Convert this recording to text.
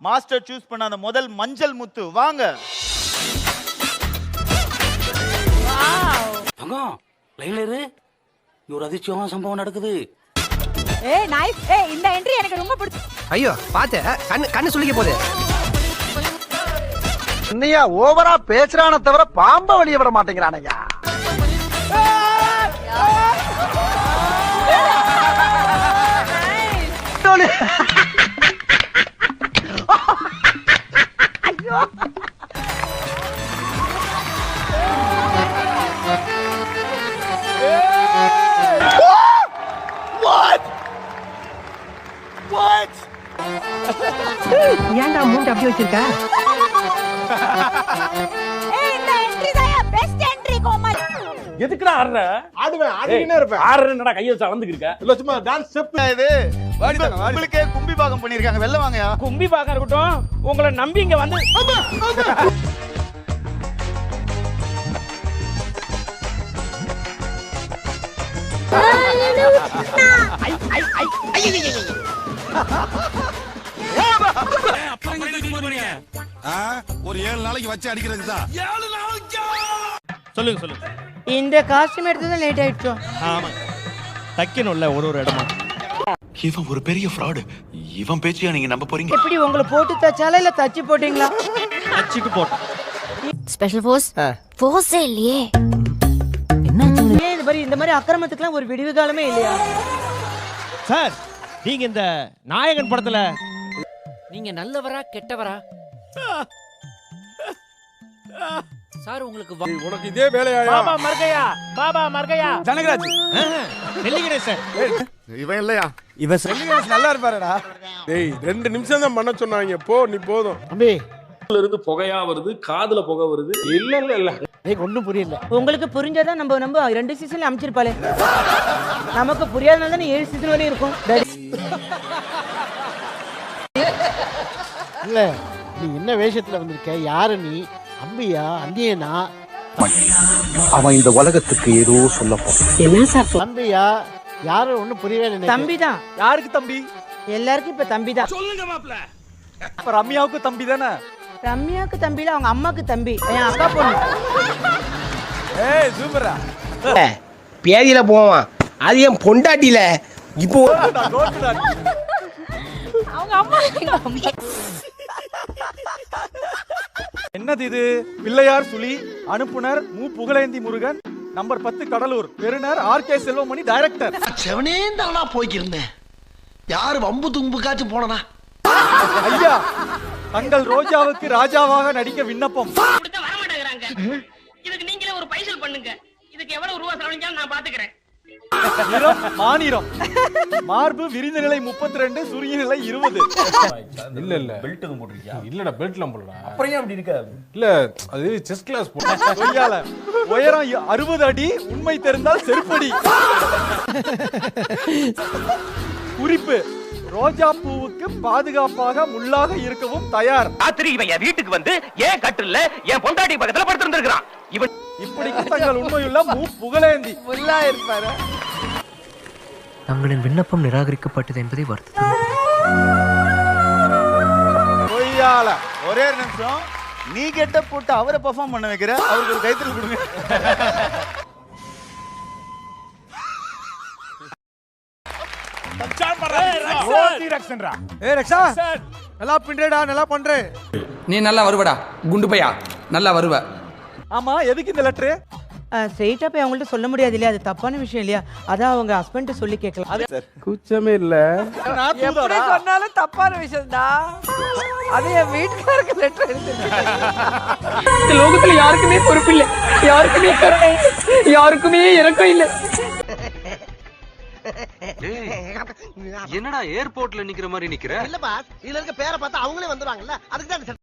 Master choose பண்ண அந்த முதல் மஞ்சள் முத்து வாங்க. லைன்ல இரு, ஒரு அதிர்ச்சியான சம்பவம் நடக்குது. ஏய் நைஸ். ஏய் இந்த என்ட்ரி எனக்கு ரொம்ப பிடிச்சு. ஐயோ பாத்து கண்ணு சுளிக்க போகுது. இன்னையா ஓவரா பேசுறானே தவிர பாம்ப வெளிய விட மாட்டேங்கிறானயா. ஐயோ ஏன்டா மூஞ்சி அப்படி வச்சிருக்க? ஏய் இந்த என்ட்ரி தான் பெஸ்ட் என்ட்ரி கோமல். எதுக்குடா ஆடுற? ஆடுவேன், ஆடினே இருப்பேன். ஆடுறேன்னடா கைய வச்சு அளந்துக்கு இருக்க? இல்ல சும்மா டான்ஸ் ஸ்டெப் இது உங்களுக்கே கும்பி பாகம் பண்ணிருக்காங்க. வெல்ல வாங்கயா. கும்பி பாக்க இருக்கட்டும், உங்களை நம்பி இங்க வந்து ஒரு 7 நாளைக்கு வச்சு அடிக்கிறது தான். சொல்லுங்க சொல்லுங்க. இந்த காஸ்டியூம் எடுத்தது லேட் ஆயிடுச்சோ? ஆமா, தைக்கணும்ல ஒரு இடமா. இவன் ஒரு பெரிய ஃப்ராடு. இவன் பேச்சையா நீங்க நம்ப போறீங்க? எப்படி உங்களை போட்டு தச்சாலா இல்ல தச்சு போட்டீங்களா? அச்சிட்டு போட்டோம். ஸ்பெஷல் ஃபோர்ஸே இல்லையே. ஏன் இந்த மாதிரி அக்கிரமத்துக்குலாம் ஒரு விடிவு காலமே இல்லையா? சார், நீங்க இந்த நாயகன் படத்துல நீங்க நல்லவரா கெட்டவரா? சார் உங்களுக்கு உனக்கு இதே வேலையா? பாபா மர்கையா ஜனகராஜ் நெல்லிகணே சார். இவன் இல்லையா? இவன் ஜனகராஜ் நல்லா இருப்பாருடா. டேய் 2 நிமிஷம் தான் பண்ண சொன்னாங்க. போ நீ போதும். தம்பி இருந்து புகையா வருது, காதுல புகை வருது. இல்ல ஒண்ணும் புரியல. உங்களுக்கு புரிஞ்சாதான் நம்ம 2 சீசன்ல அமைச்சிருப்பாளே. நமக்கு புரியாதனால தானே 7 சீசன் வரையும் இருக்கும். இல்ல நீ என்ன வேஷத்துல வந்திருக்க? யாரு நீ? அம்பியா? அந்தியனா? அவன் இந்த உலகத்துக்கு ஏதோ சொல்ல போறான். தம்பியா? யாரு ஒண்ணும் புரியவே இல்லை. தம்பி தான். யாருக்கு தம்பி? எல்லாருக்கும் இப்ப தம்பி தான். சொல்லுங்க மாப்ள. அப்ப ரம்யாவுக்கு தம்பி தானே? ரம்யாவுக்கு தம்பில அவங்க அம்மாக்கு தம்பி, என் அக்கா பொண்ணு. ஏய் சூப்பரா. பேதியில போவான், அது என் பொண்டாட்டில. இப்போ அவங்க அம்மா என்னது இது? பிள்ளையார் சுழி, அனுப்புனர் மு புகழேந்தி முருகன், நம்பர் 10 கடலூர், பெறுநர் ஆர்.கே. செல்வமணி, டைரக்டர். செவனே தானா போய்க்கிருந்தேன். யாரு வம்பு தும்புக்காச்சும் போனனா? ஐயா, தங்கள் ரோஜாவுக்கு ராஜாவாக நடிக்க விண்ணப்பம். கொடுத்தா வர மாட்டேங்கறாங்க. இதுக்கு நீங்களே ஒரு பைசல் பண்ணுங்க. இதுக்கு எவ்வளவு ரூபாய் செலவழிச்சாலும் நான் பாத்துக்கிறேன். நிறம் மாநிறம், மார்பு விரிந்த நிலை 32, சுருங்கிய நிலை 20. இல்ல பெல்ட் எதுவும் போட்டிருக்கியா? இல்லடா பெல்ட்லாம் போடலாம். அப்புறம் ஏன் அப்படி இருக்க? இல்ல அது செஸ் கிளாஸ் போடு. கொய்யால உயரம் 60 அடி, உண்மை தெரிந்தால் செருப்படி. குறிப்பு: ரோஜா பூவுக்கு பாதுகாப்பாக முள்ளாக இருக்கவும் தயார். ராத்திரி இவன் என் வீட்டுக்கு வந்து ஏன் கட்டில்ல என் பொண்டாட்டி பக்கத்துல படுத்திருந்திருக்கான். இவன் இப்படிக்கு தங்கள் உண்மையுள்ள மு புகழேந்தி. முள்ளா இருப்பாரு. தங்களின் விண்ணப்பம் நிராகரிக்கப்பட்டது என்பதை வருத்தம். கொய்யால ஒரே நிமிஷம். நீ கெட்ட போட்டு அவரை பெர்ஃபார்ம் பண்ண வைக்கிற. அவருக்கு ஒரு கைத்தறல் கொடுங்க. நல்லா பின்றடா, நல்லா பண்ற. நீ நல்லா வருவடா குண்டு பையா, நல்லா வருவ. ஆமா, எதுக்கு இந்த லெட்டர்? ஸ்ட்ரெயிட்டா போய் அவங்கள்ட்ட சொல்ல முடியாது இல்லையா? அது தப்பான விஷயம் இல்லையா? அதான் அவங்க ஹஸ்பண்ட் சொல்லி கேட்கலாம். கூச்சமே இல்ல. எப்படி சொன்னாலும் தப்பான விஷயம் தான். அது என் வீட்டுக்காரருக்கு லெட்டர் எழுதிருக்கேன். இந்த லோகத்துல யாருக்குமே பொறுப்பு இல்ல, யாருக்குமே கருணை, யாருக்குமே இரக்கம் இல்ல. என்னடா ஏர்போர்ட்ல நிக்கிற மாதிரி நிக்கிற? இல்ல பாஸ், இதுல இருக்க பேரை பார்த்தா அவங்களே வந்துருவாங்கல்ல. அதுக்கு தான்